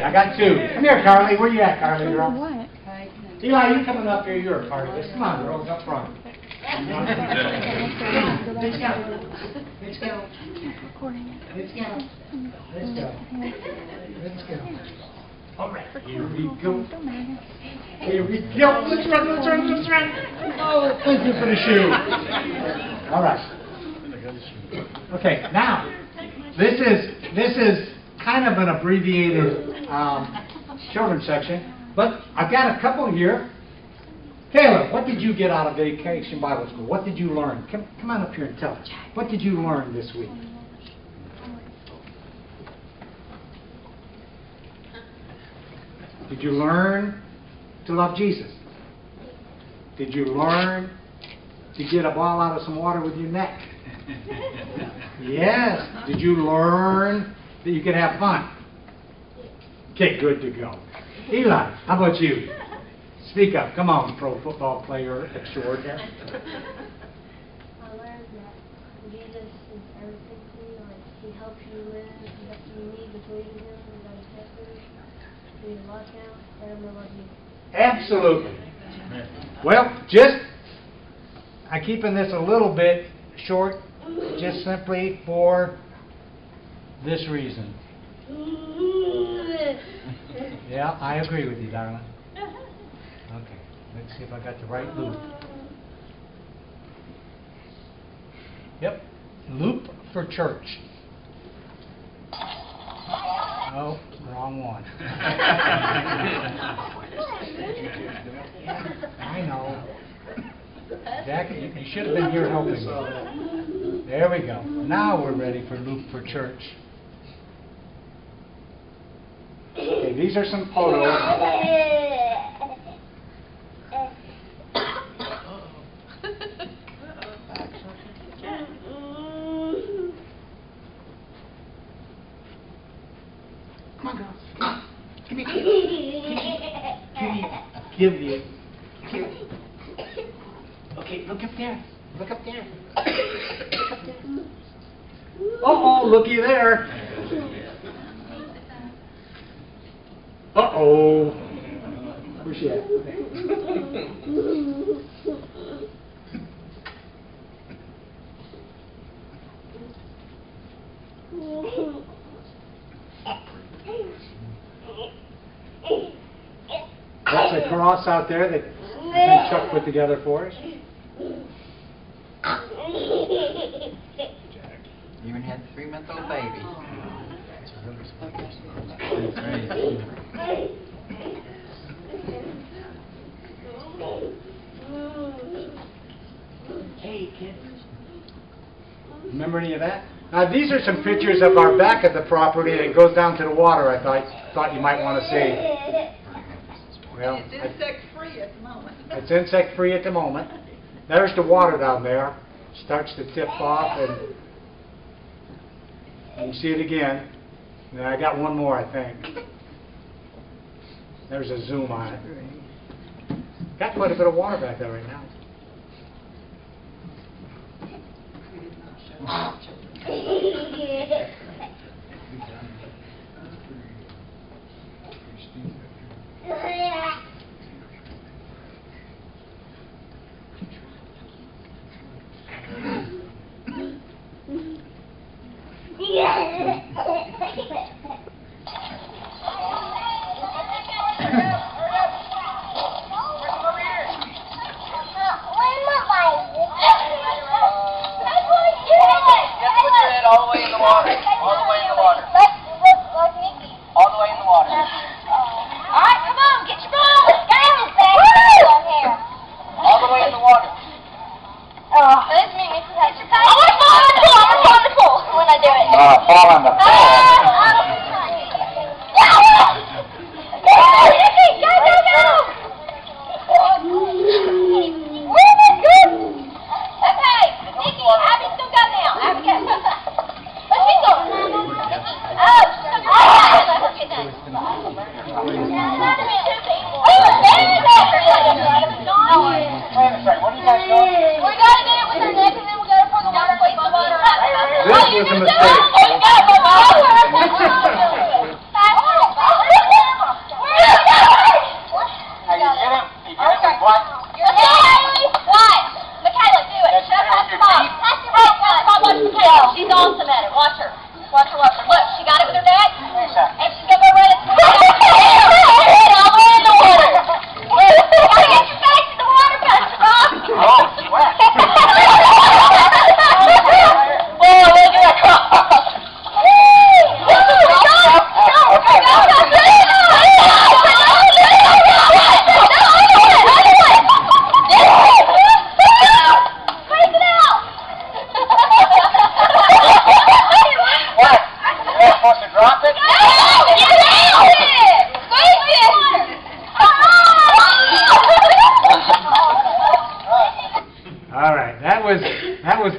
get? I got 2. Come here, Carly. Where you at, Carly, girl? What? Eli, you coming up here. You're a part of this. Come on, girls, up front. Let's go. Let's go. Let's go. Let's go. Let's go. All right. Here we go. Here we go. Let's run, let's run, let's run. Oh, thank you for the shoe. All right. Okay, now, this is kind of an abbreviated children's section, but I've got a couple here. Caleb, what did you get out of Vacation Bible School? What did you learn? Come on up here and tell us. What did you learn this week? Did you learn to love Jesus? Did you learn to get a ball out of some water with your neck? Yes. Did you learn that you could have fun? Okay, good to go. Eli, how about you? Speak up. Come on, pro football player extraordinaire. I learned that Jesus is everything to you. Like, He helps you live. You need to believe in Him. You got to test Him. You need to love Him. And I'm going to love you. Absolutely. Well, I'm keeping this a little bit short, just simply for this reason. Yeah, I agree with you, darling. Okay, let's see if I got the right loop. Yep, loop for church. Oh, wrong one. I know. Jack, you should have been here helping me. There we go. Now we're ready for loop for church. Okay, these are some photos. Come on, girls. Come on. Give me. Give me. Okay, look up there. Look up there. Look up there. Uh-oh, looky there. Uh-oh. Where's she at? That's a cross out there that Chuck put together for us. Even had a 3-month-old baby. Hey, kids. Remember any of that? Now, these are some pictures of our back of the property, and it goes down to the water. I thought you might want to see. Well, it's insect-free at the moment. It's insect-free at the moment. There's the water down there. Starts to tip off, and you see it again. And I got one more, I think. There's a zoom on it. Got quite a bit of water back there right now. All the way in the water. All the way in the water. All the way in the water. Alright, come on, get your ball. Let's go. All the way in the water. Let's meet Mrs. Hutchins. I want to fall in the pool. I want to fall in the pool when I do it. Fall on the floor. This was a mistake.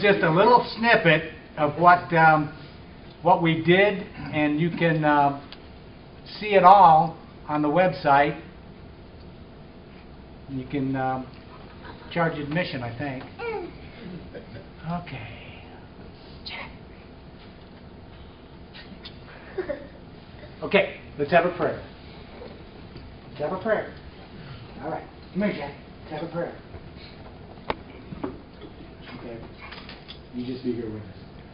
just a little snippet of what we did, and you can see it all on the website. You can charge admission, I think. Okay. Okay, let's have a prayer. Let's have a prayer. All right. Come here, Jack. Let's have a prayer. Okay. You just be here with us.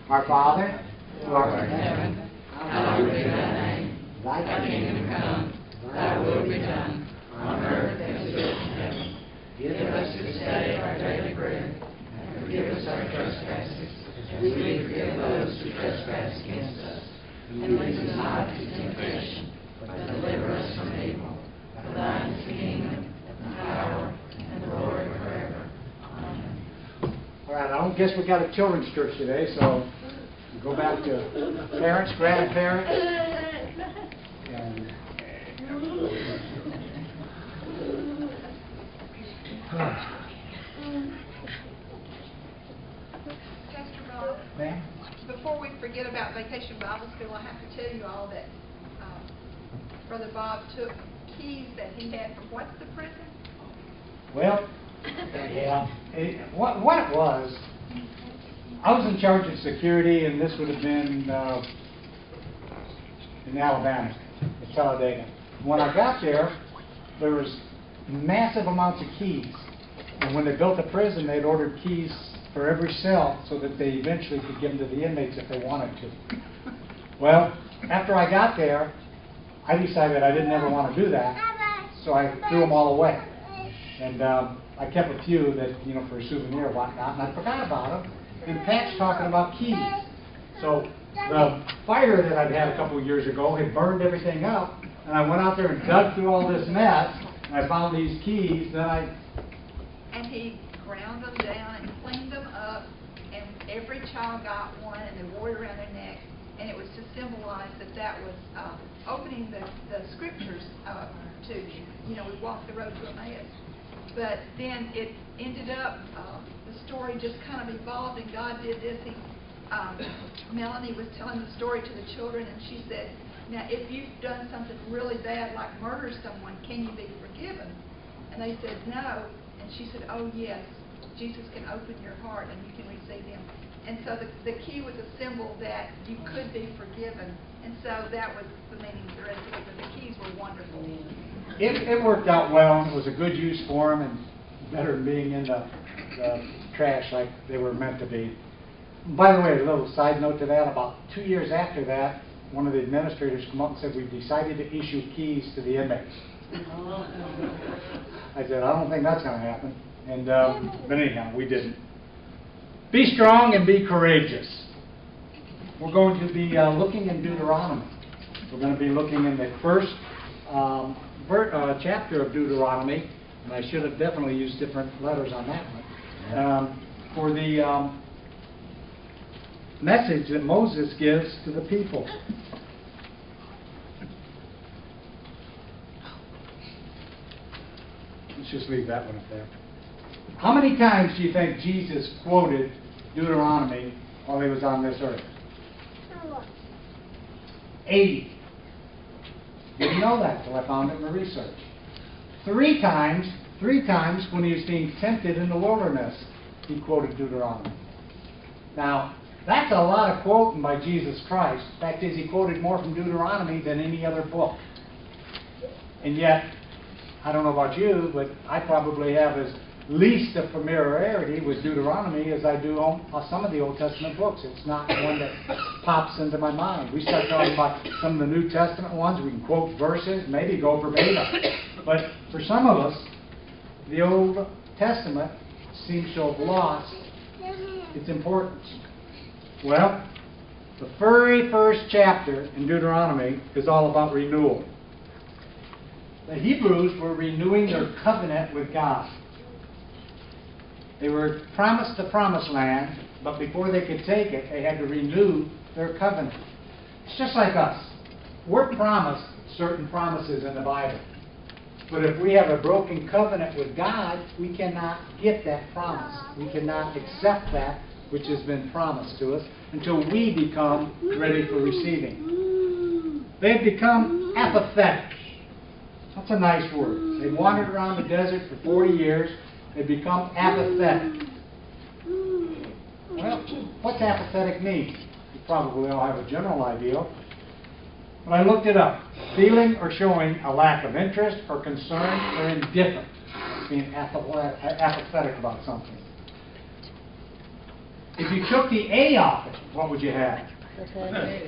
Our Father, who art in heaven, hallowed be thy name. Thy kingdom come, thy will be done, on earth as it is in heaven. Give us this day our daily bread, and forgive us our trespasses, as we forgive those who trespass against us. And lead us not into temptation, but deliver us from evil. For thine is the kingdom, and the power, and the glory forever. Amen. All right, I don't guess we got a children's church today, so we go back to parents, grandparents, and Pastor Bob, ma'am. before we forget about Vacation Bible School, I have to tell you all that Brother Bob took keys that he had from what's the prison? Well, yeah. What it was, I was in charge of security, and this would have been in Alabama, in Talladega. When I got there, there was massive amounts of keys. And when they built the prison, they'd ordered keys for every cell so that they eventually could give them to the inmates if they wanted to. Well, after I got there, I decided I didn't ever want to do that, so I threw them all away. And I kept a few that, you know, for a souvenir or whatnot, and I forgot about them. And Pat's talking about keys. So the fire that I'd had a couple of years ago had burned everything up, and I went out there and dug through all this mess, and I found these keys. And he ground them down and cleaned them up, and every child got one, and they wore it around their neck, and it was to symbolize that was opening the scriptures to you. You know, we walked the road to Emmaus. But then it ended up, the story just kind of evolved, and God did this. Melanie was telling the story to the children, and she said, now, if you've done something really bad, like murder someone, can you be forgiven? And they said, no. And she said, oh, yes, Jesus can open your heart, and you can receive him. And so the key was a symbol that you could be forgiven. And so that was the meaning of the rest of it, but the keys were wonderful. It worked out well, and it was a good use for them, and better than being in the trash like they were meant to be. By the way, a little side note to that, about 2 years after that, one of the administrators came up and said, we've decided to issue keys to the inmates. I said, I don't think that's going to happen. And but anyhow, we didn't. Be strong and be courageous. We're going to be looking in Deuteronomy. We're going to be looking in the first chapter of Deuteronomy, and I should have definitely used different letters on that one, for the message that Moses gives to the people. Let's just leave that one up there. How many times do you think Jesus quoted Deuteronomy while he was on this earth? 80. Didn't know that till I found it in the research. 3 times when he was being tempted in the wilderness, he quoted Deuteronomy. Now, that's a lot of quoting by Jesus Christ. The fact is, he quoted more from Deuteronomy than any other book. And yet, I don't know about you, but I probably have as least a familiarity with Deuteronomy as I do on some of the Old Testament books. It's not one that pops into my mind. We start talking about some of the New Testament ones, we can quote verses, maybe go verbatim. But for some of us, the Old Testament seems to have lost its importance. Well, the very first chapter in Deuteronomy is all about renewal. The Hebrews were renewing their covenant with God. They were promised the promised land, but before they could take it, they had to renew their covenant. It's just like us. We're promised certain promises in the Bible. But if we have a broken covenant with God, we cannot get that promise. We cannot accept that which has been promised to us until we become ready for receiving. They've become apathetic. That's a nice word. They've wandered around the desert for 40 years. They've become apathetic. Well, what's apathetic mean? You probably all have a general idea. But I looked it up. Feeling or showing a lack of interest or concern or indifference. Being apathetic about something. If you took the A off it, what would you have?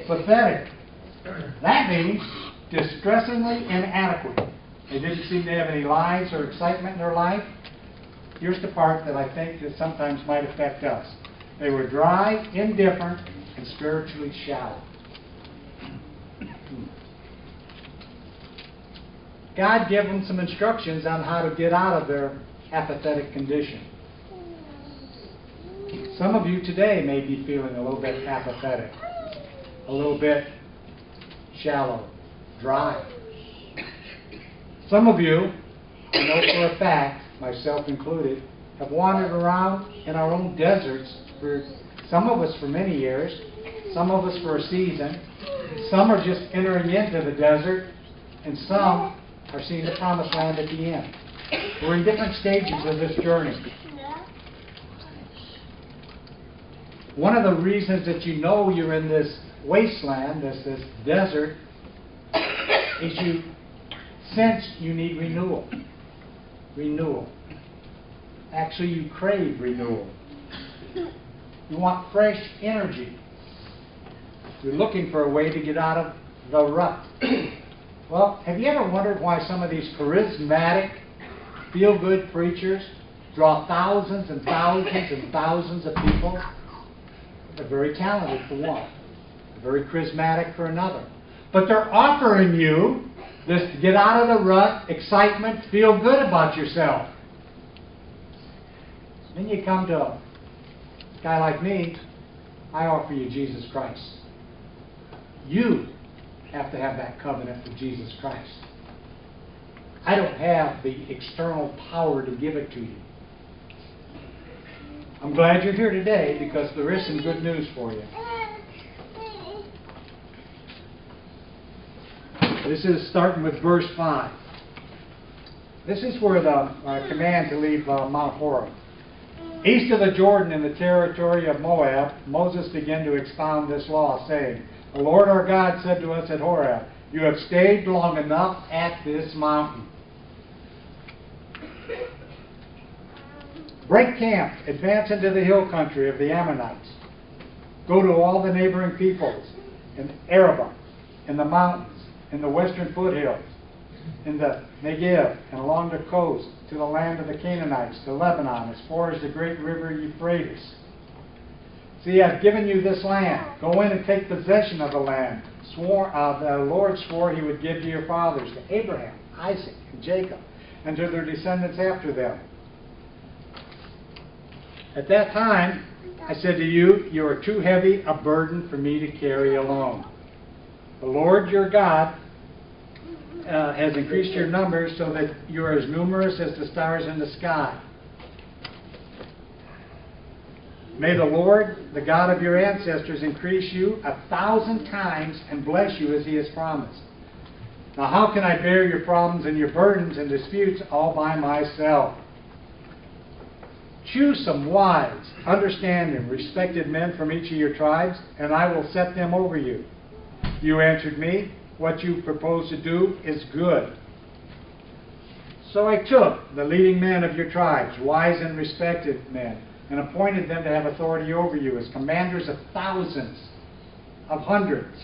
Pathetic. That means distressingly inadequate. They didn't seem to have any lives or excitement in their life. Here's the part that I think that sometimes might affect us. They were dry, indifferent, and spiritually shallow. God gave them some instructions on how to get out of their apathetic condition. Some of you today may be feeling a little bit apathetic, a little bit shallow, dry. Some of you, I know for a fact, myself included, have wandered around in our own deserts for some of us for many years, some of us for a season, some are just entering into the desert, and some are seeing the promised land at the end. We're in different stages of this journey. One of the reasons that you know you're in this wasteland, this desert, is you sense you need renewal. Renewal. Actually, you crave renewal. You want fresh energy. You're looking for a way to get out of the rut. Well, have you ever wondered why some of these charismatic, feel-good preachers draw thousands and thousands and thousands of people? They're very talented for one. They're very charismatic for another. But they're offering you this to get out of the rut, excitement, feel good about yourself. Then you come to a guy like me, I offer you Jesus Christ. You have to have that covenant with Jesus Christ. I don't have the external power to give it to you. I'm glad you're here today because there is some good news for you. This is starting with verse 5. This is where the command to leave Mount Horeb. East of the Jordan in the territory of Moab, Moses began to expound this law, saying, "The Lord our God said to us at Horeb, you have stayed long enough at this mountain. Break camp, advance into the hill country of the Ammonites. Go to all the neighboring peoples in Arabah, in the mountains, in the western foothills, in the Negev, and along the coast, to the land of the Canaanites, to Lebanon, as far as the great river Euphrates. See, I've given you this land. Go in and take possession of the land. The Lord swore he would give to your fathers, to Abraham, Isaac, and Jacob, and to their descendants after them. At that time, I said to you, you are too heavy a burden for me to carry alone. The Lord your God has increased your numbers so that you are as numerous as the stars in the sky. May the Lord, the God of your ancestors, increase you 1,000 times and bless you as he has promised. Now how can I bear your problems and your burdens and disputes all by myself? Choose some wise, understanding, respected men from each of your tribes, and I will set them over you. You answered me, what you propose to do is good. So I took the leading men of your tribes, wise and respected men, and appointed them to have authority over you as commanders of thousands, of hundreds,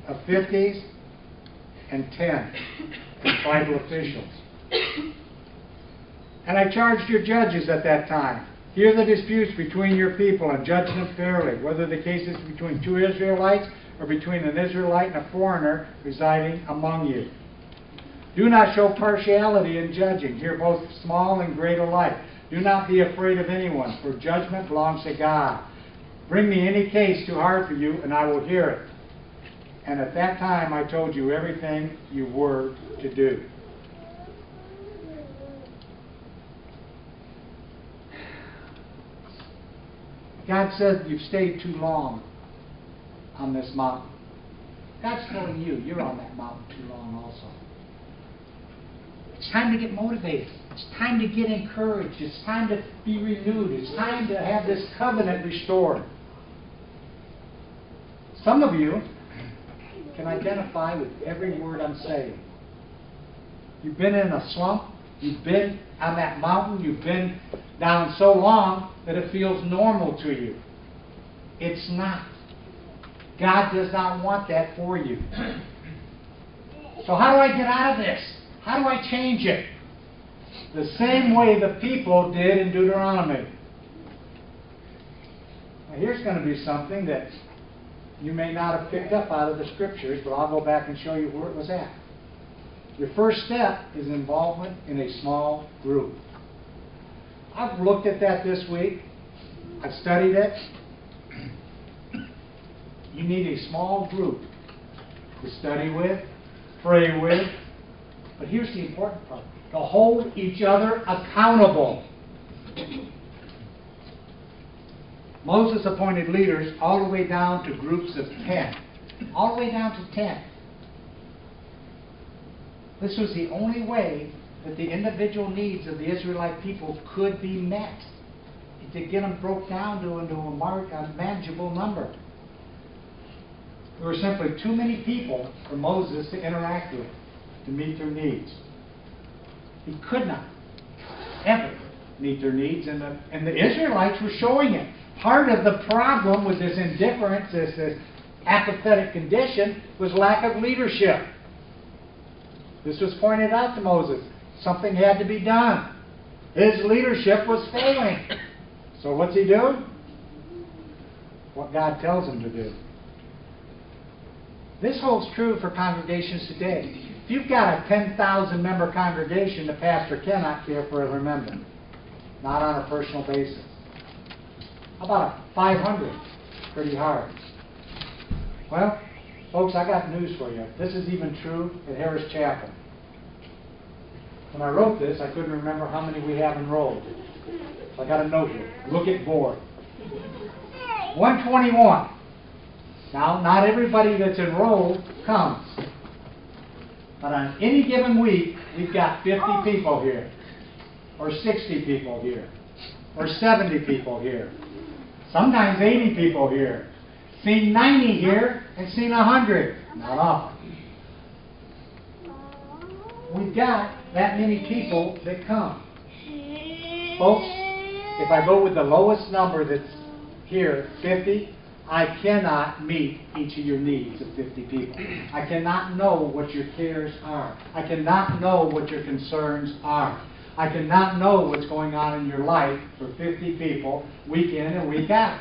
of 50s, and 10, and tribal officials. And I charged your judges at that time, hear the disputes between your people and judge them fairly, whether the case is between two Israelites or between an Israelite and a foreigner residing among you. Do not show partiality in judging. Hear both small and great alike. Do not be afraid of anyone, for judgment belongs to God. Bring me any case too hard for you, and I will hear it. And at that time I told you everything you were to do. God said you've stayed too long on this mountain. God's telling you, you're on that mountain too long also. It's time to get motivated. It's time to get encouraged. It's time to be renewed. It's time to have this covenant restored. Some of you can identify with every word I'm saying. You've been in a slump. You've been on that mountain. You've been down so long that it feels normal to you. It's not. God does not want that for you. So how do I get out of this? How do I change it? The same way the people did in Deuteronomy. Now here's going to be something that you may not have picked up out of the Scriptures, but I'll go back and show you where it was at. Your first step is involvement in a small group. I've looked at that this week. I've studied it. You need a small group to study with, pray with, but here's the important part, to hold each other accountable. Moses appointed leaders all the way down to groups of 10. All the way down to 10. This was the only way that the individual needs of the Israelite people could be met. To get them broke down into a manageable number. There were simply too many people for Moses to interact with, to meet their needs. He could not ever meet their needs, and the Israelites were showing it. Part of the problem with this indifference, this apathetic condition, was lack of leadership. This was pointed out to Moses. Something had to be done. His leadership was failing. So what's he do? What God tells him to do. This holds true for congregations today. If you've got a 10,000 member congregation, the pastor cannot care for every member. Not on a personal basis. How about a 500? Pretty hard. Well, folks, I got news for you. This is even true at Harris Chapel. When I wrote this, I couldn't remember how many we have enrolled. So I got a notebook. Look at board. 121. Now, not everybody that's enrolled comes. But on any given week, we've got 50 people here. Or 60 people here. Or 70 people here. Sometimes 80 people here. Seen 90 here and seen 100. Not often. We've got that many people that come. Folks, if I go with the lowest number that's here, 50, I cannot meet each of your needs of 50 people. I cannot know what your cares are. I cannot know what your concerns are. I cannot know what's going on in your life for 50 people, week in and week out.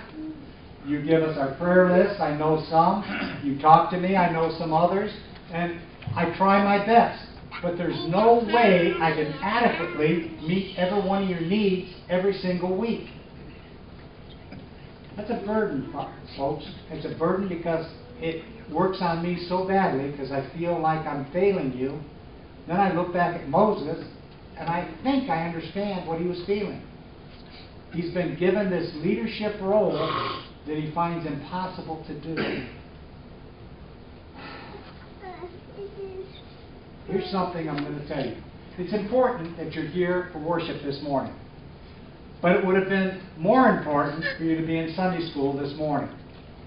You give us our prayer list. I know some. You talk to me. I know some others. And I try my best. But there's no way I can adequately meet every one of your needs every single week. That's a burden, folks. It's a burden because it works on me so badly because I feel like I'm failing you. Then I look back at Moses and I think I understand what he was feeling. He's been given this leadership role that he finds impossible to do. Here's something I'm going to tell you. It's important that you're here for worship this morning. But it would have been more important for you to be in Sunday school this morning.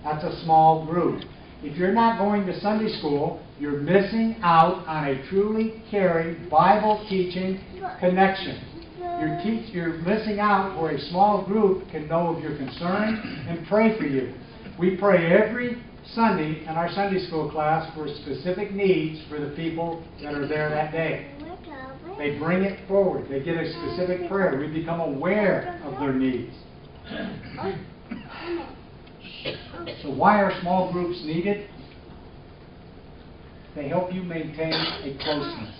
That's a small group. If you're not going to Sunday school, you're missing out on a truly caring, Bible-teaching connection. You're missing out where a small group can know of your concerns and pray for you. We pray every Sunday in our Sunday school class for specific needs for the people that are there that day. They bring it forward. They get a specific prayer. We become aware of their needs. So why are small groups needed? They help you maintain a closeness.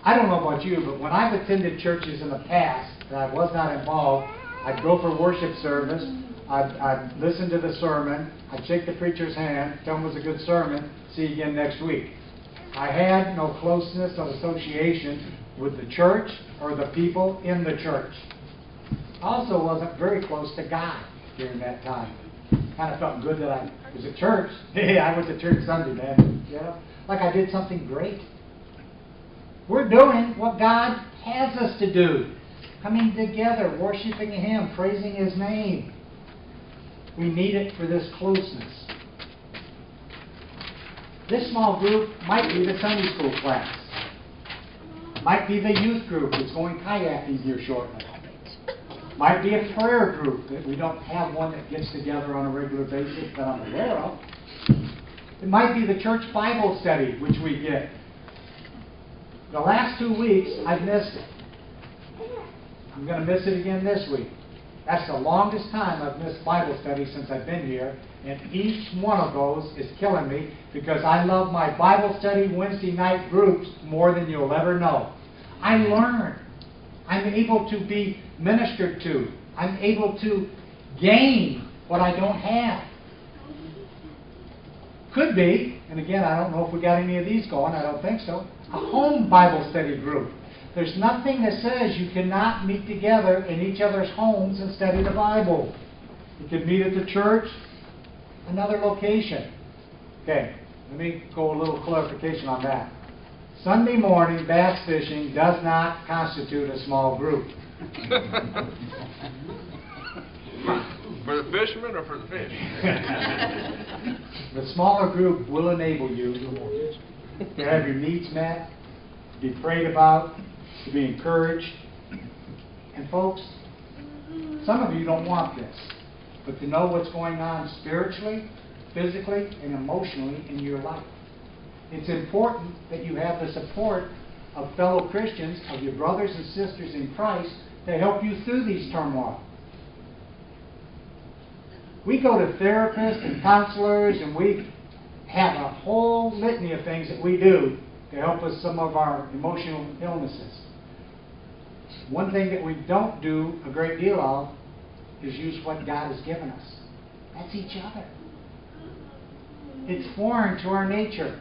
I don't know about you, but when I've attended churches in the past that I was not involved, I'd go for worship service, I'd listen to the sermon, I'd shake the preacher's hand, tell him it was a good sermon, see you again next week. I had no closeness of association with the church or the people in the church. I also wasn't very close to God. during that time. Kind of felt good that I was at church. Hey, I went to church Sunday, man. You know, like I did something great. We're doing what God has us to do. Coming together, worshiping Him, praising His name. We need it for this closeness. This small group might be the Sunday school class. Might be the youth group that's going kayaking here shortly. Might be a prayer group that we don't have one that gets together on a regular basis that I'm aware of. It might be the church Bible study, which we get. The last 2 weeks, I've missed it. I'm going to miss it again this week. That's the longest time I've missed Bible study since I've been here, and each one of those is killing me because I love my Bible study Wednesday night groups more than you'll ever know. I learn. I'm able to be ministered to. I'm able to gain what I don't have. Could be, and again, I don't know if we got any of these going, I don't think so, a home Bible study group. There's nothing that says you cannot meet together in each other's homes and study the Bible. You could meet at the church, another location. Okay, let me go a little clarification on that. Sunday morning bass fishing does not constitute a small group. For the fishermen or for the fish? The smaller group will enable you to have your needs met, to be prayed about, to be encouraged. And folks, some of you don't want this, but to know what's going on spiritually, physically, and emotionally in your life. It's important that you have the support of fellow Christians, of your brothers and sisters in Christ, to help you through these turmoil. We go to therapists and counselors, and we have a whole litany of things that we do to help us some of our emotional illnesses. One thing that we don't do a great deal of is use what God has given us. That's each other. It's foreign to our nature.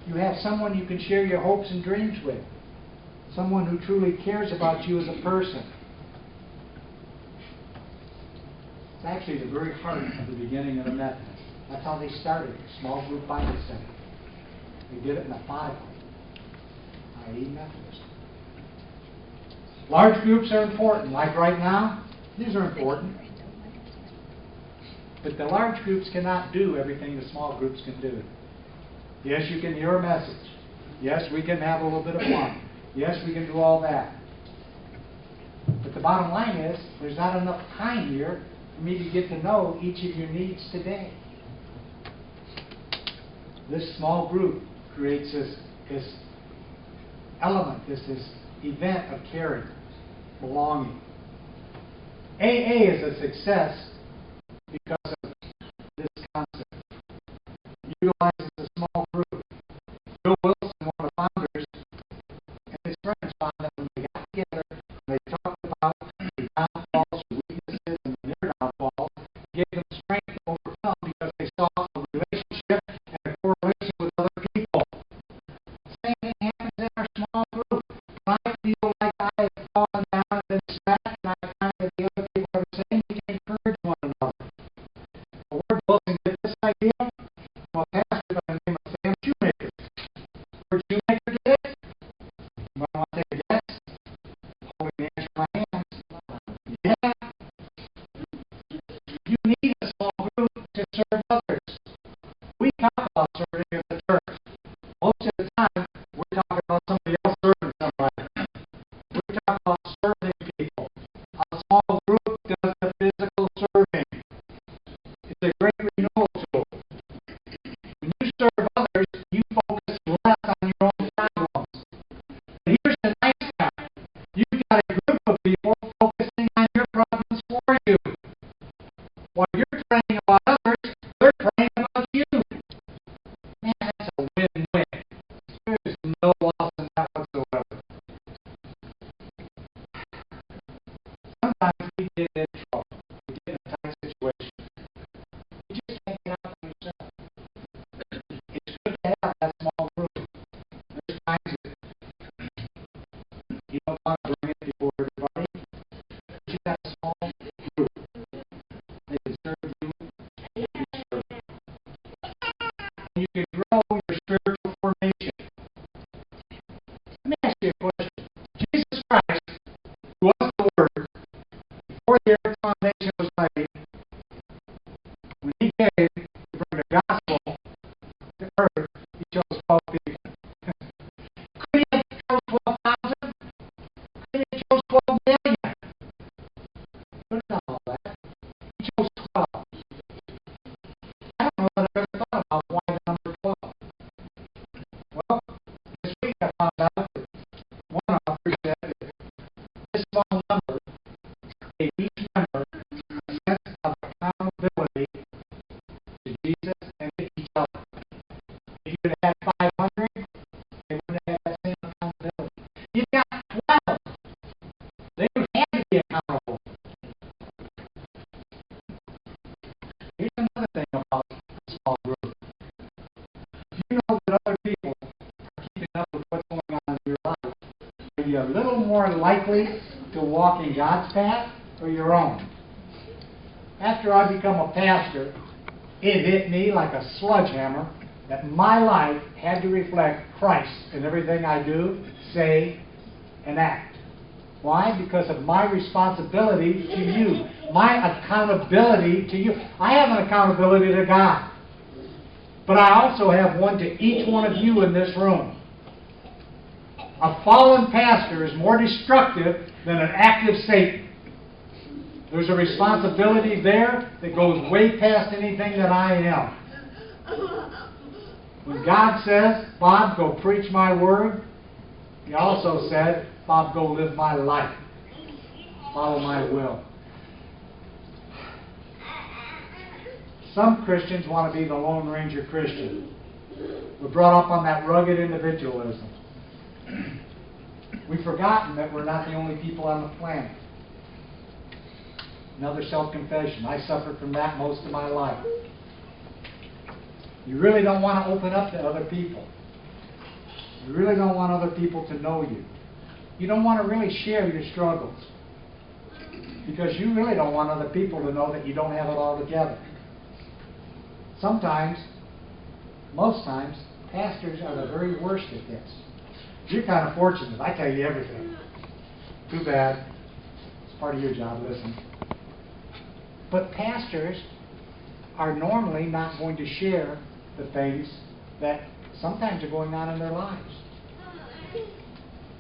You have someone you can share your hopes and dreams with. Someone who truly cares about you as a person. It's actually the very heart of the beginning of the Methodists. That's how they started a small group Bible study. They did it methodically, i.e. Methodist. Large groups are important. Like right now, these are important. But the large groups cannot do everything the small groups can do. Yes, you can hear a message. Yes, we can have a little bit of fun. Yes, we can do all that. But the bottom line is, there's not enough time here for me to get to know each of your needs today. This small group creates this element, this event of caring, belonging. AA is a success because of this concept. Utilizes a small group. Bill Wilson, one of the founders, and his friends found that when they got together, they talked about their downfalls, their weaknesses, and their downfalls, gave them strength to overcome because they saw a relationship and a correlation with other people. Same thing happens in our small group. When I feel like I have fallen down and been smacked, and I find that the other people are the same, we can encourage one another. Where did Wilson get this idea? Well, Pastor, you a little more likely to walk in God's path or your own? After I become a pastor, it hit me like a sledgehammer that my life had to reflect Christ in everything I do, say, and act. Why? Because of my responsibility to you, my accountability to you. I have an accountability to God, but I also have one to each one of you in this room. A fallen pastor is more destructive than an active Satan. There's a responsibility there that goes way past anything that I am. When God says, Bob, go preach my word, He also said, Bob, go live my life. Follow my will. Some Christians want to be the Lone Ranger Christian. We're brought up on that rugged individualism. We've forgotten that we're not the only people on the planet. Another self-confession. I suffered from that most of my life. You really don't want to open up to other people. You really don't want other people to know you. You don't want to really share your struggles. Because you really don't want other people to know that you don't have it all together. Sometimes, most times, pastors are the very worst at this. You're kind of fortunate. I tell you everything. Too bad. It's part of your job, listen. But pastors are normally not going to share the things that sometimes are going on in their lives.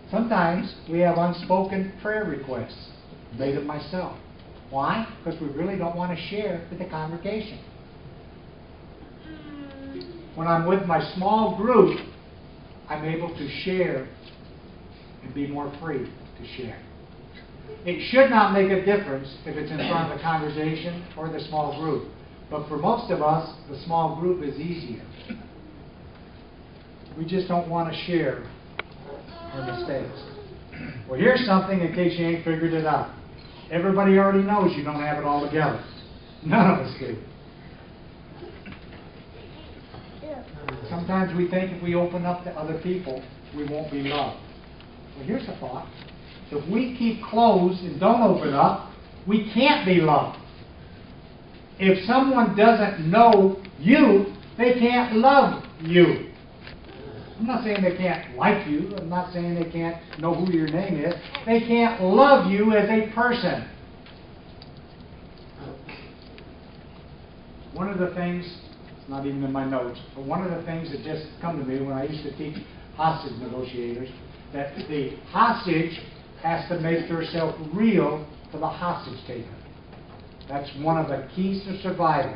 Sometimes we have unspoken prayer requests, made of myself. Why? Because we really don't want to share with the congregation. When I'm with my small group, I'm able to share and be more free to share. It should not make a difference if it's in front of the congregation or the small group. But for most of us, the small group is easier. We just don't want to share our mistakes. Well, here's something in case you ain't figured it out. Everybody already knows you don't have it all together. None of us do. Sometimes we think if we open up to other people, we won't be loved. Well, here's a thought. If we keep closed and don't open up, we can't be loved. If someone doesn't know you, they can't love you. I'm not saying they can't like you. I'm not saying they can't know who your name is. They can't love you as a person. One of the things, it's not even in my notes, but one of the things that just come to me when I used to teach hostage negotiators, that the hostage has to make herself real to the hostage taker. That's one of the keys to survival.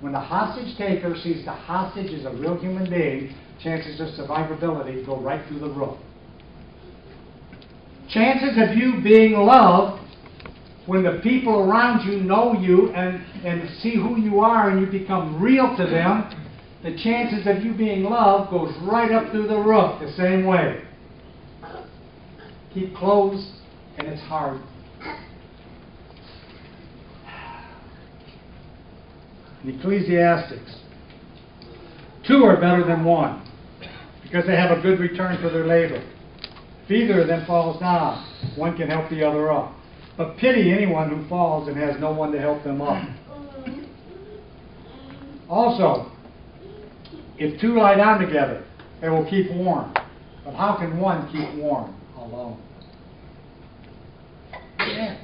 When the hostage taker sees the hostage as a real human being, chances of survivability go right through the roof. Chances of you being loved when the people around you know you and see who you are and you become real to them, the chances of you being loved goes right up through the roof the same way. Keep closed and it's hard. In Ecclesiastics, 2 are better than 1 because they have a good return for their labor. If either of them falls down, one can help the other up. But pity anyone who falls and has no one to help them up. Also, if 2 lie down together, they will keep warm. But how can one keep warm alone? Yeah.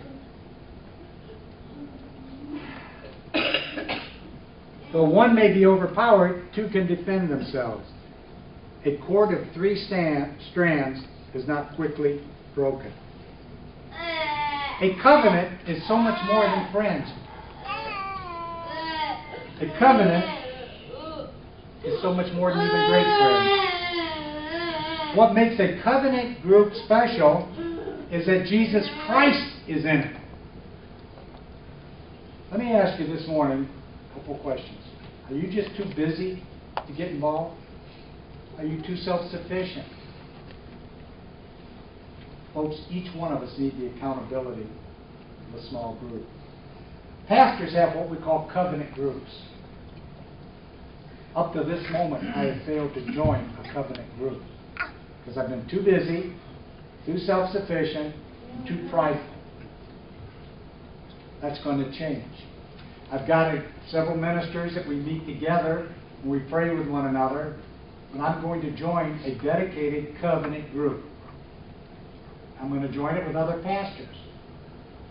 Though one may be overpowered, 2 can defend themselves. A cord of 3 strands is not quickly broken. A covenant is so much more than friends. A covenant is so much more than even great friends. What makes a covenant group special is that Jesus Christ is in it. Let me ask you this morning a couple questions. Are you just too busy to get involved? Are you too self-sufficient? Folks, each one of us need the accountability of a small group. Pastors have what we call covenant groups. Up to this moment, I have failed to join a covenant group because I've been too busy too self-sufficient, too prideful. That's going to change. I've got several ministers that we meet together and we pray with one another, and I'm going to join a dedicated covenant group. I'm going to join it with other pastors.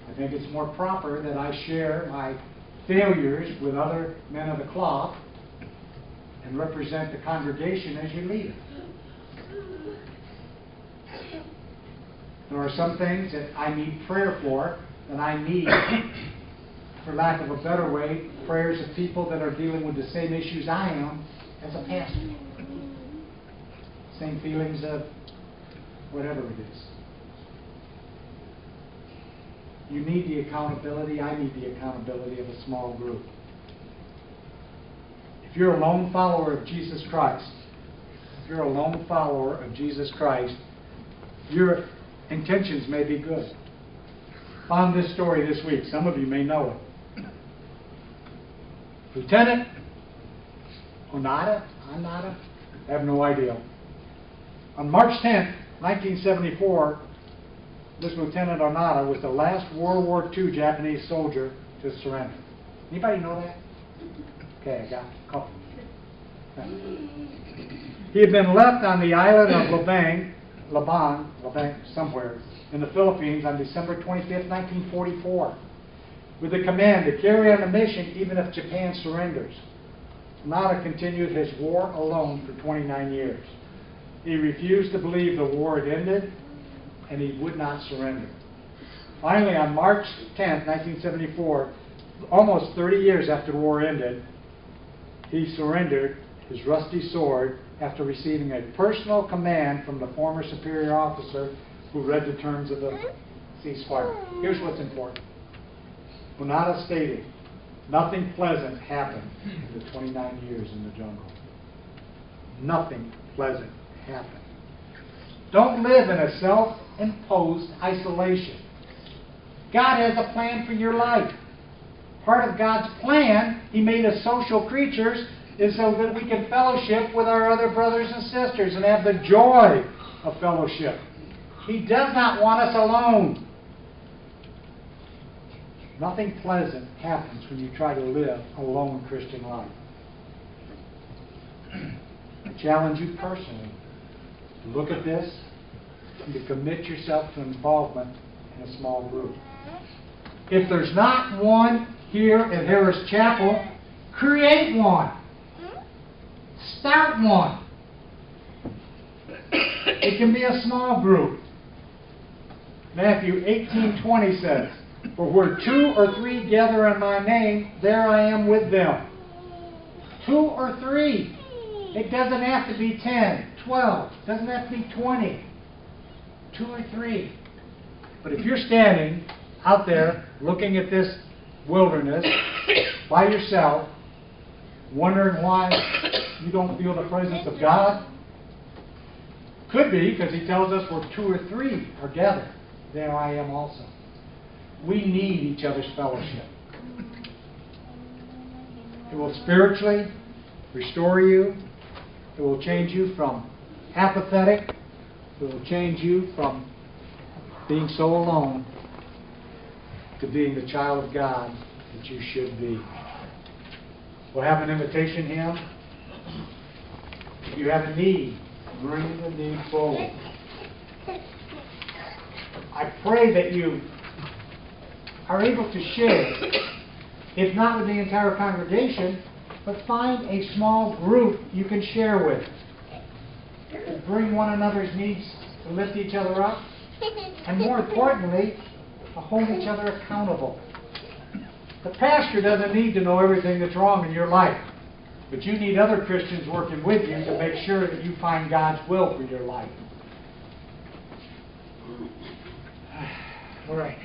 I think it's more proper that I share my failures with other men of the cloth and represent the congregation as your leader. There are some things that I need prayer for, that I need, for lack of a better way, prayers of people that are dealing with the same issues I am as a pastor. Same feelings of whatever it is. You need the accountability. I need the accountability of a small group. If you're a lone follower of Jesus Christ, your intentions may be good. Found this story this week. Some of you may know it. Lieutenant Onada, I have no idea. On March 10th, 1974, this Lieutenant Onada was the last World War II Japanese soldier to surrender. Anybody know that? Okay, I got a couple. He had been left on the island of Labang, somewhere, in the Philippines on December 25th, 1944, with the command to carry on the mission even if Japan surrenders. Onada continued his war alone for 29 years. He refused to believe the war had ended, and he would not surrender. Finally, on March 10th, 1974, almost 30 years after the war ended, he surrendered his rusty sword after receiving a personal command from the former superior officer who read the terms of the ceasefire. Here's what's important. Onada stated, nothing pleasant happened in the 29 years in the jungle. Nothing pleasant happened. Don't live in a self-imposed isolation. God has a plan for your life. Part of God's plan, He made us social creatures, is so that we can fellowship with our other brothers and sisters and have the joy of fellowship. He does not want us alone. Nothing pleasant happens when you try to live a lone Christian life. I challenge you personally to look at this and to commit yourself to involvement in a small group. If there's not one here at Harris Chapel, create one. Start one. It can be a small group. Matthew 18:20 says, "For where 2 or 3 gather in my name, there I am with them." 2 or 3. It doesn't have to be 10, 12. It doesn't have to be 20. 2 or 3. But if you're standing out there looking at this wilderness by yourself, wondering why you don't feel the presence of God, could be because He tells us where 2 or 3 are gathered, there I am also. We need each other's fellowship. It will spiritually restore you. It will change you from apathetic. It will change you from being so alone to being the child of God that you should be. We'll have an invitation hymn. If you have a need, bring the need forward. I pray that you are able to share, if not with the entire congregation, but find a small group you can share with. Bring one another's needs to lift each other up, and more importantly, to hold each other accountable. The pastor doesn't need to know everything that's wrong in your life, but you need other Christians working with you to make sure that you find God's will for your life. All right.